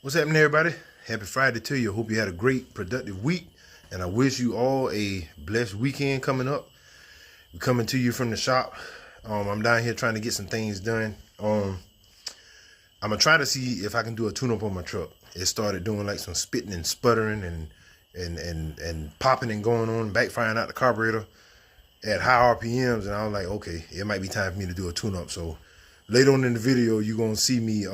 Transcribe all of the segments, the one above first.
What's happening, everybody? Happy Friday to you. Hope you had a great, productive week, and I wish you all a blessed weekend coming up. We're coming to you from the shop. I'm down here trying to get some things done. I'm gonna try to see if I can do a tune-up on my truck. It started doing like some spitting and sputtering and popping and going on, backfiring out the carburetor at high RPMs, and I was like, okay, it might be time for me to do a tune-up. So later on in the video, you're gonna see me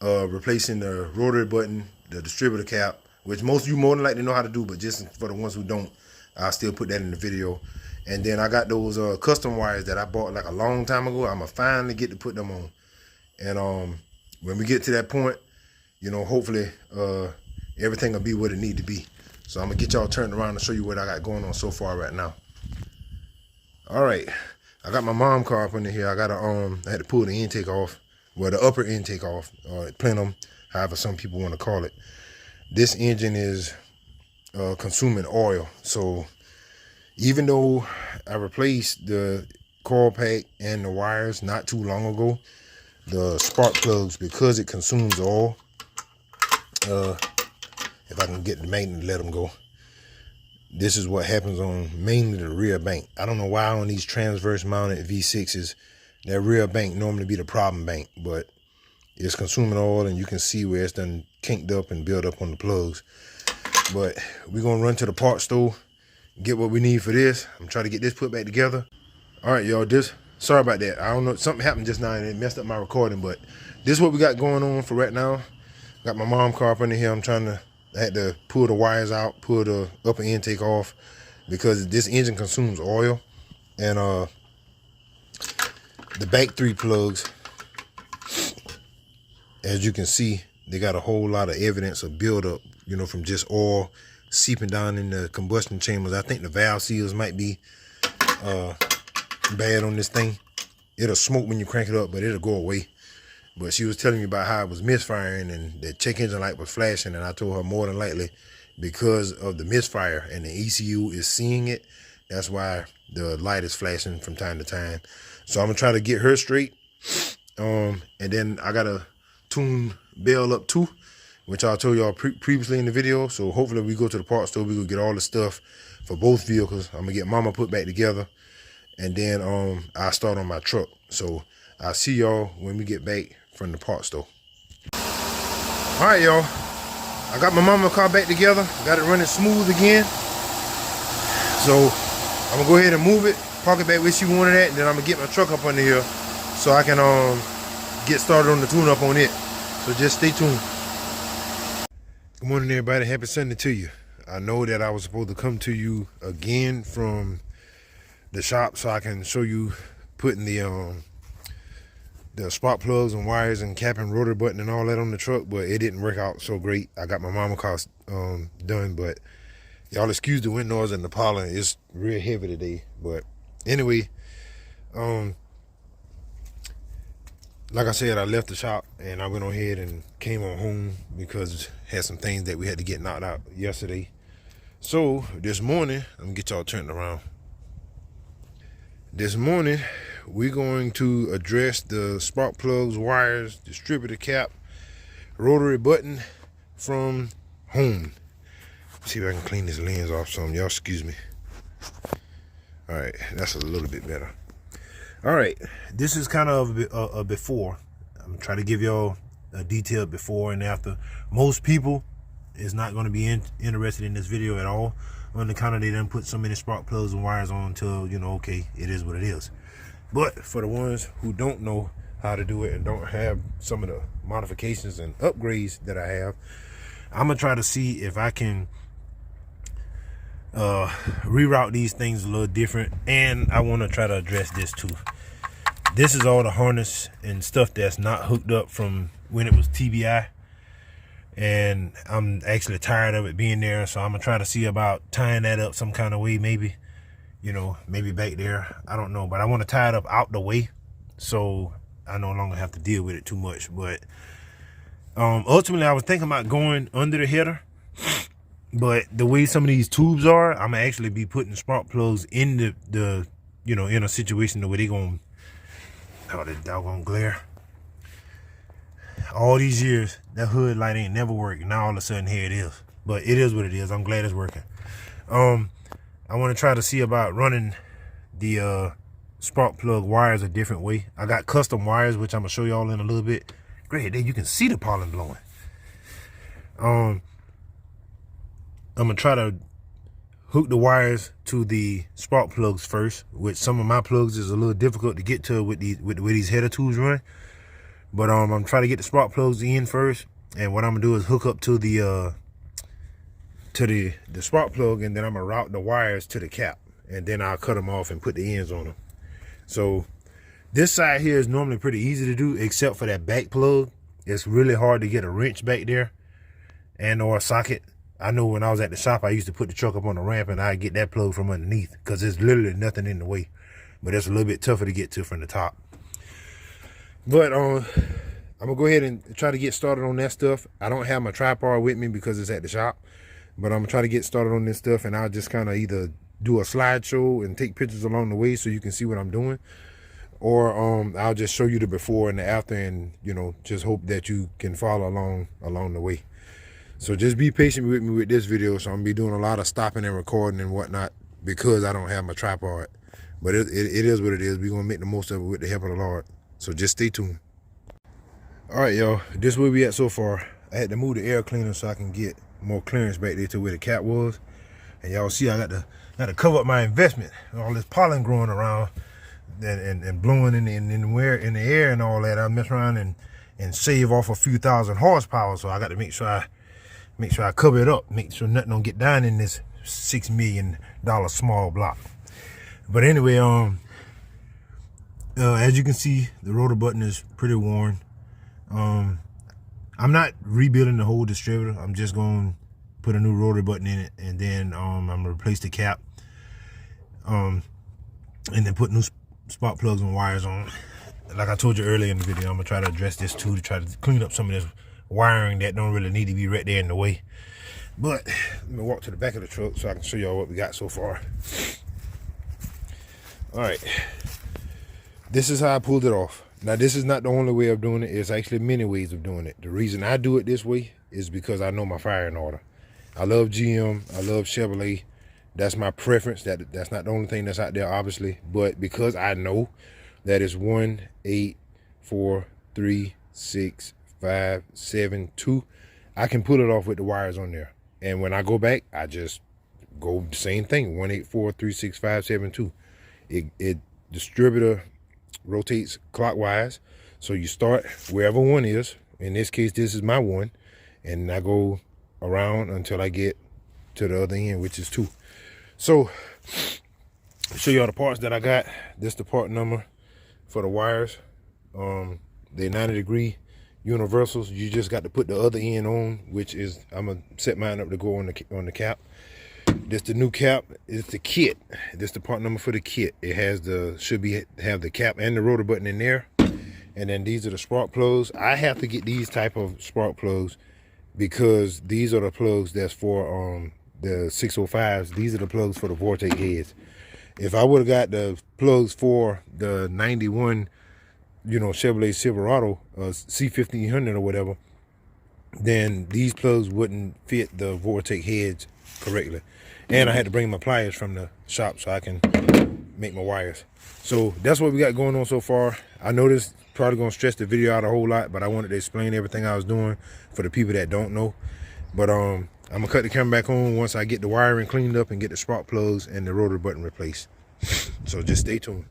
replacing the rotary button, the distributor cap, which most of you more than likely know how to do, but just for the ones who don't, I'll still put that in the video. And then I got those custom wires that I bought like a long time ago. I'm gonna finally get to put them on. And when we get to that point, you know, hopefully everything will be what it need to be. So I'm gonna get y'all turned around and show you what I got going on so far right now. All right, I got my mom car up under here. I got I had to pull the intake off. Well, the upper intake off, plenum, however some people want to call it. This engine is consuming oil. So even though I replaced the coil pack and the wires not too long ago, the spark plugs, because it consumes oil, if I can get the magnet to let them go, this is what happens on mainly the rear bank. I don't know why on these transverse mounted V6s, that rear bank normally be the problem bank, but it's consuming oil, and you can see where it's done kinked up and built up on the plugs. But we're gonna run to the parts store, get what we need for this. I'm trying to get this put back together. All right, y'all, sorry about that. I don't know, something happened just now and it messed up my recording, but this is what we got going on for right now. Got my mom car up under here. I had to pull the wires out, pull the upper intake off, because this engine consumes oil. And the back three plugs, as you can see, they got a whole lot of evidence of buildup, you know, from just oil seeping down in the combustion chambers. I think the valve seals might be bad on this thing. It'll smoke when you crank it up, but it'll go away. But she was telling me about how it was misfiring and the check engine light was flashing, and I told her more than likely because of the misfire and the ECU is seeing it, that's why the light is flashing from time to time. So I'm gonna try to get her straight. And then I gotta tune Belle up too, which I told y'all previously in the video. So hopefully we go to the parts store, we go get all the stuff for both vehicles. I'm gonna get mama put back together, and then I'll start on my truck. So I'll see y'all when we get back from the parts store. All right, y'all, I got my mama car back together, got it running smooth again. So I'm gonna go ahead and move it, park it back where she wanted it, and then I'm gonna get my truck up under here so I can get started on the tune-up on it. So just stay tuned. Good morning, everybody. Happy Sunday to you. I know that I was supposed to come to you again from the shop so I can show you putting the spark plugs and wires and cap and rotor button and all that on the truck, but it didn't work out so great. I got my mama car done, but y'all excuse the wind noise and the pollen. It's real heavy today. But anyway, like I said, I left the shop and I went on ahead and came on home because had some things that we had to get knocked out yesterday. So this morning, I'm gonna get y'all turned around. This morning, we're going to address the spark plugs, wires, distributor cap, rotary button from home. See if I can clean this lens off some. Y'all excuse me. All right, that's a little bit better. All right, this is kind of a before. I'm trying to give y'all a detailed before and after. Most people is not going to be interested in this video at all, on the count of they done put so many spark plugs and wires on until, you know, okay, it is what it is. But for the ones who don't know how to do it and don't have some of the modifications and upgrades that I have, I'm gonna try to see if I can reroute these things a little different. And I want to try to address this too. This is all the harness and stuff that's not hooked up from when it was TBI, and I'm actually tired of it being there. So I'm gonna try to see about tying that up some kind of way, maybe, you know, maybe back there, I don't know, but I want to tie it up out the way so I no longer have to deal with it too much. But ultimately I was thinking about going under the header, but the way some of these tubes are, I'm gonna actually be putting spark plugs in the you know, in a situation where they gonna, oh, the doggone glare, all these years, that hood light ain't never worked. Now all of a sudden here it is. But it is what it is. I'm glad it's working. I want to try to see about running the spark plug wires a different way. I got custom wires, which I'm gonna show y'all in a little bit. Great, there you can see the pollen blowing. I'm gonna try to hook the wires to the spark plugs first, which some of my plugs is a little difficult to get to with the way these header tools run. But I'm trying to get the spark plugs in first, and what I'm gonna do is hook up to the spark plug, and then I'm gonna route the wires to the cap, and then I'll cut them off and put the ends on them. So this side here is normally pretty easy to do, except for that back plug. It's really hard to get a wrench back there and or a socket. I know when I was at the shop, I used to put the truck up on the ramp and I'd get that plug from underneath because there's literally nothing in the way. But it's a little bit tougher to get to from the top. But I'm gonna go ahead and try to get started on that stuff. I don't have my tripod with me because it's at the shop, but I'm gonna try to get started on this stuff, and I'll just kind of either do a slideshow and take pictures along the way so you can see what I'm doing, or I'll just show you the before and the after, and you know, just hope that you can follow along the way. So just be patient with me with this video. So I'm gonna be doing a lot of stopping and recording and whatnot because I don't have my tripod. But it is what it is. We're gonna make the most of it with the help of the Lord. So just stay tuned. All right, y'all. This is where we at so far. I had to move the air cleaner so I can get more clearance back there to where the cap was. And y'all see I got to cover up my investment. All this pollen growing around and blowing in the air and all that. I mess around and save off a few thousand horsepower. So I got to make sure I cover it up, make sure nothing don't get down in this $6 million small block. But anyway, as you can see, the rotor button is pretty worn. I'm not rebuilding the whole distributor. I'm just going to put a new rotor button in it, and then I'm going to replace the cap, and then put new spark plugs and wires on. Like I told you earlier in the video, I'm going to try to address this too, to try to clean up some of this wiring that don't really need to be right there in the way. But let me walk to the back of the truck so I can show y'all what we got so far. All right, this is how I pulled it off. Now this is not the only way of doing it. There's actually many ways of doing it. The reason I do it this way is because I know my firing order. I love GM, I love Chevrolet. That's my preference. That's not the only thing that's out there, obviously, but because I know that it's 1, 8, 4, 3, 6, 5, 7, 2, I can pull it off with the wires on there. And when I go back, I just go the same thing, 1, 8, 4, 3, 6, 5, 7, 2. It distributor rotates clockwise, so you start wherever 1 is. In this case, this is my 1, and I go around until I get to the other end, which is 2. So I'll show you all the parts that I got. This is the part number for the wires. They're 90-degree universals. You just got to put the other end on, which is, I'm gonna set mine up to go on the cap. This the new cap. It's the kit. This the part number for the kit. It has have the cap and the rotor button in there. And then these are the spark plugs. I have to get these type of spark plugs because these are the plugs that's for the 605s. These are the plugs for the vortex heads. If I would have got the plugs for the 91, you know, Chevrolet Silverado, C1500 or whatever, then these plugs wouldn't fit the vortex heads correctly. And I had to bring my pliers from the shop so I can make my wires. So that's what we got going on so far. I know this probably gonna stretch the video out a whole lot, but I wanted to explain everything I was doing for the people that don't know. But I'm gonna cut the camera back on once I get the wiring cleaned up and get the spark plugs and the rotor button replaced. So just stay tuned.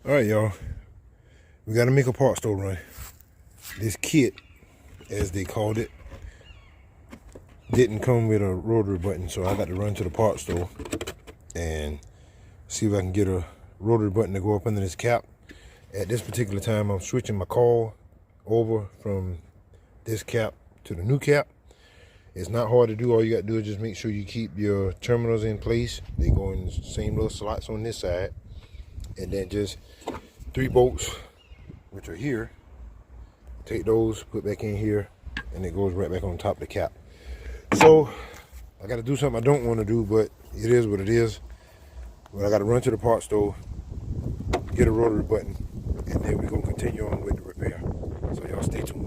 All right, y'all. We gotta make a part store run. This kit, as they called it, didn't come with a rotary button, so I got to run to the part store and see if I can get a rotary button to go up under this cap. At this particular time, I'm switching my coil over from this cap to the new cap. It's not hard to do. All you got to do is just make sure you keep your terminals in place. They go in the same little slots on this side, and then just 3 bolts, which are here. Take those, put back in here, and it goes right back on top of the cap. So I got to do something I don't want to do, but it is what it is. But I got to run to the part store, get a rotary button, and then we're going to continue on with the repair. So y'all stay tuned.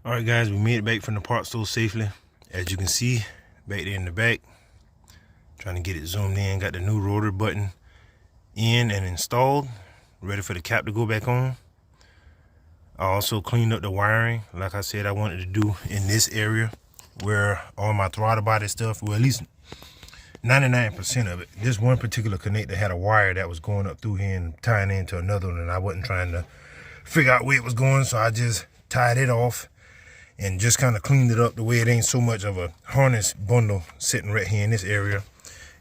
Alright guys, we made it back from the parts store safely. As you can see, back there in the back, trying to get it zoomed in, got the new rotor button in and installed, ready for the cap to go back on. I also cleaned up the wiring, like I said I wanted to do in this area where all my throttle body stuff, well at least 99% of it. This one particular connector had a wire that was going up through here and tying into another one, and I wasn't trying to figure out where it was going, so I just tied it off and just kind of cleaned it up the way it ain't so much of a harness bundle sitting right here in this area.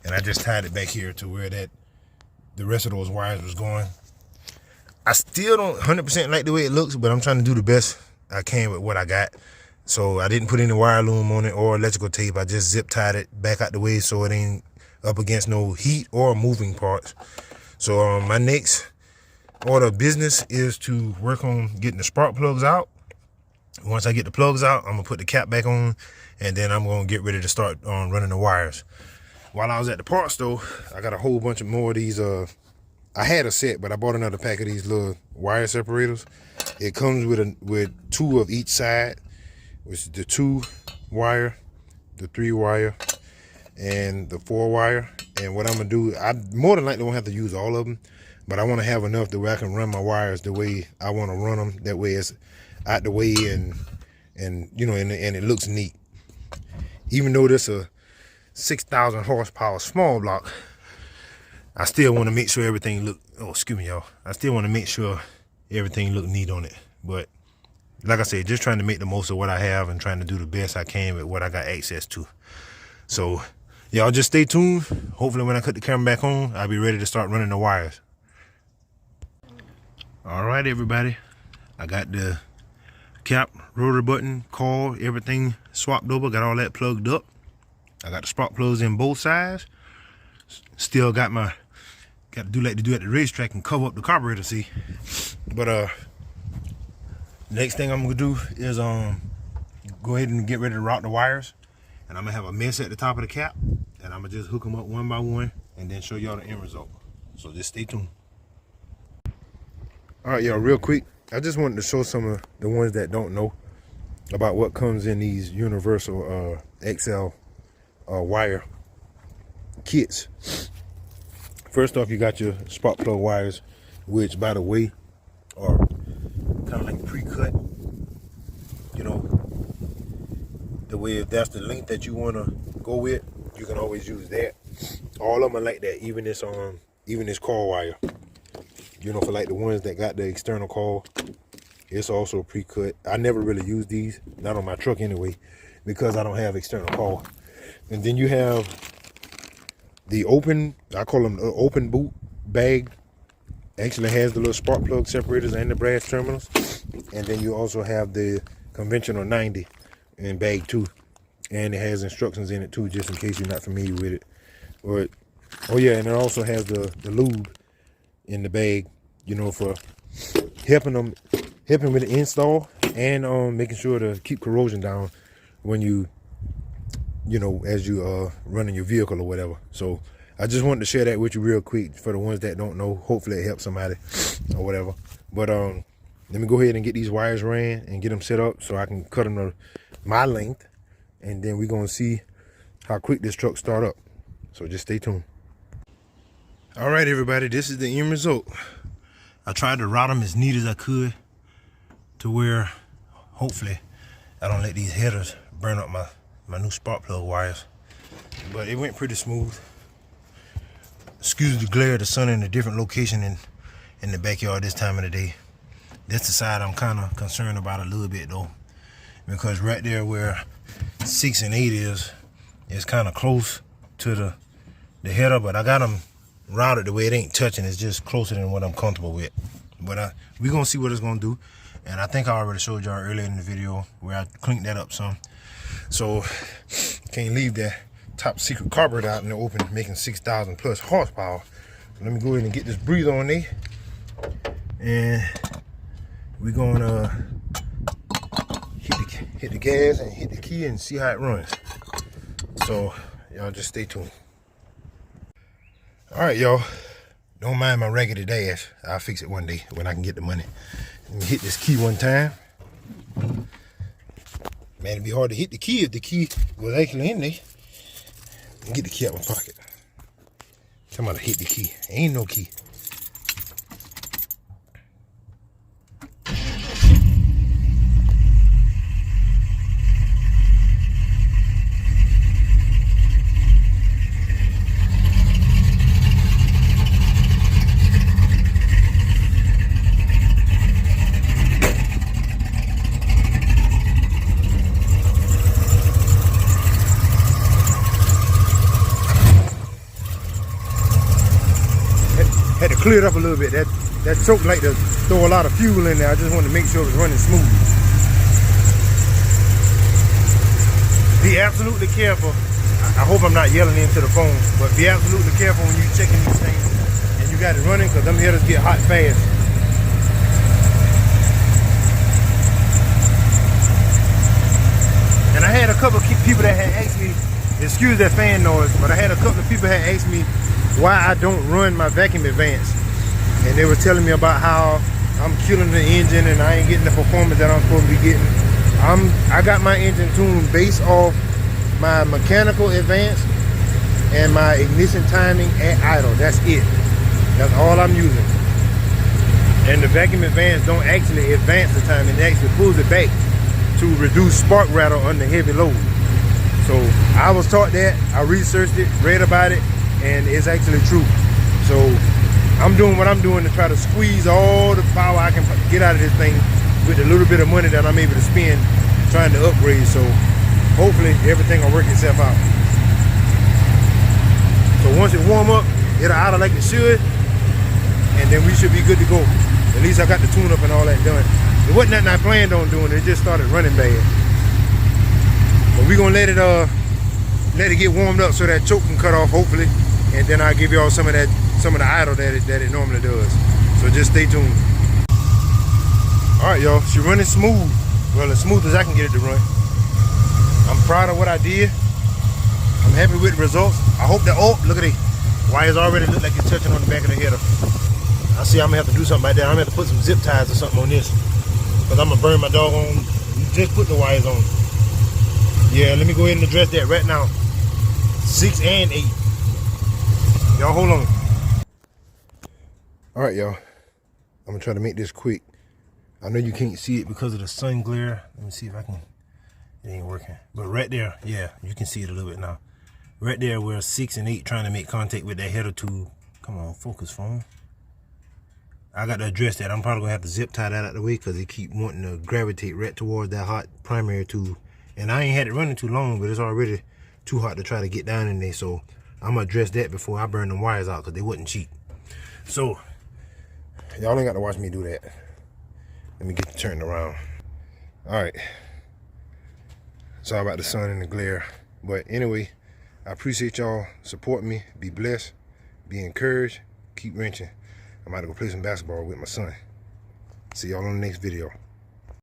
And I just tied it back here to where the rest of those wires was going. I still don't 100% like the way it looks, but I'm trying to do the best I can with what I got. So I didn't put any wire loom on it or electrical tape. I just zip tied it back out the way so it ain't up against no heat or moving parts. So my next order of business is to work on getting the spark plugs out. Once I get the plugs out, I'm gonna put the cap back on, and then I'm gonna get ready to start running the wires. While I was at the parts store, I got a whole bunch of more of these. I had a set, but I bought another pack of these little wire separators. It comes with 2 of each side, which is the 2 wire, the 3 wire, and the 4 wire. And what I'm gonna do, I more than likely won't have to use all of them, but I want to have enough that way I can run my wires the way I want to run them. That way it's out the way and you know, and it looks neat. Even though this a 6,000 horsepower small block, I still want to make sure everything look, oh excuse me y'all, I still want to make sure everything look neat on it. But like I said, just trying to make the most of what I have and trying to do the best I can with what I got access to. So y'all just stay tuned. Hopefully when I cut the camera back on, I'll be ready to start running the wires. All right everybody, I got the cap, rotor button, coil, everything swapped over, got all that plugged up. I got the spark plugs in both sides. Still got to do like to do at the racetrack and cover up the carburetor, see. But next thing I'm gonna do is go ahead and get ready to route the wires, and I'm gonna have a mess at the top of the cap, and I'm gonna just hook them up one by one and then show y'all the end result. So just stay tuned. All right y'all, real quick, I just wanted to show some of the ones that don't know about what comes in these universal XL wire kits. First off, you got your spark plug wires, which by the way are kind of like pre-cut. You know, the way if that's the length that you want to go with, you can always use that. All of them are like that, even this coil wire. You know, for like the ones that got the external coil, it's also pre-cut. I never really use these, not on my truck anyway, because I don't have external coil. And then you have the open, I call them open boot bag. Actually has the little spark plug separators and the brass terminals. And then you also have the conventional 90 in bag 2. And it has instructions in it too, just in case you're not familiar with it. But, oh yeah, and it also has the lube in the bag, you know, for helping with the install and making sure to keep corrosion down when you know, as you running your vehicle or whatever. So I just wanted to share that with you real quick for the ones that don't know. Hopefully it helps somebody or whatever. But let me go ahead and get these wires ran and get them set up so I can cut them to my length, and then we're gonna see how quick this truck start up. So just stay tuned. All right everybody, this is the end result. I tried to route them as neat as I could to where hopefully I don't let these headers burn up my new spark plug wires. But it went pretty smooth. Excuse the glare of the sun in a different location in the backyard this time of the day. That's the side I'm kind of concerned about a little bit though, because right there where 6 and 8 is kind of close to the header, but I got them routed the way it ain't touching. It's just closer than what I'm comfortable with. But we're gonna see what it's gonna do. And I think I already showed y'all earlier in the video where I cleaned that up some. So can't leave that top secret carburetor out in the open, making 6,000 plus horsepower. Let me go ahead and get this breather on there, and we're gonna hit the gas and hit the key and see how it runs. So y'all just stay tuned. All right, y'all. Don't mind my raggedy dash. I'll fix it one day when I can get the money. Let me hit this key one time. Man, it'd be hard to hit the key if the key was actually in there. Get the key out of my pocket. Somebody hit the key. Ain't no key. Had to clear it up a little bit. That choke like to throw a lot of fuel in there. I just wanted to make sure it was running smooth. Be absolutely careful. I hope I'm not yelling into the phone, but be absolutely careful when you're checking these things and you got it running, because them headers get hot fast. And I had a couple of people that had asked me, excuse that fan noise, but I had a couple of people that had asked me why I don't run my vacuum advance, and they were telling me about how I'm killing the engine and I ain't getting the performance that I'm supposed to be getting. I got my engine tuned based off my mechanical advance and my ignition timing at idle. That's it. That's all I'm using. And the vacuum advance don't actually advance the time, it actually pulls it back to reduce spark rattle under heavy load. So I was taught that, I researched it, read about it, and it's actually true. So I'm doing what I'm doing to try to squeeze all the power I can get out of this thing with a little bit of money that I'm able to spend trying to upgrade. So hopefully everything will work itself out. So once it warm up, it'll idle like it should, and then we should be good to go. At least I got the tune up and all that done. It wasn't nothing I planned on doing, it just started running bad. But we're gonna let it get warmed up so that choke can cut off, hopefully. And then I'll give y'all some of the idle that it normally does. So just stay tuned. All right, y'all, she running smooth. Well, as smooth as I can get it to run. I'm proud of what I did. I'm happy with the results. I hope that, oh, look at it. Wires already look like it's touching on the back of the header. I see I'm gonna have to do something like that. I'm gonna have to put some zip ties or something on this, because I'm gonna burn my doggone, just put the wires on. Yeah, let me go ahead and address that right now. 6 and 8. Y'all hold on. All right, y'all. I'm gonna try to make this quick. I know you can't see it because of the sun glare. Let me see if I can. It ain't working. But right there, yeah, you can see it a little bit now. Right there, where 6 and 8 trying to make contact with that header tube. Come on, focus, phone. I got to address that. I'm probably gonna have to zip tie that out of the way because they keep wanting to gravitate right towards that hot primary tube. And I ain't had it running too long, but it's already too hot to try to get down in there. So I'm gonna address that before I burn them wires out, because they wouldn't cheat. So y'all ain't got to watch me do that. Let me get it turned around. All right. Sorry about the sun and the glare. But anyway, I appreciate y'all supporting me. Be blessed. Be encouraged. Keep wrenching. I'm about to go play some basketball with my son. See y'all on the next video.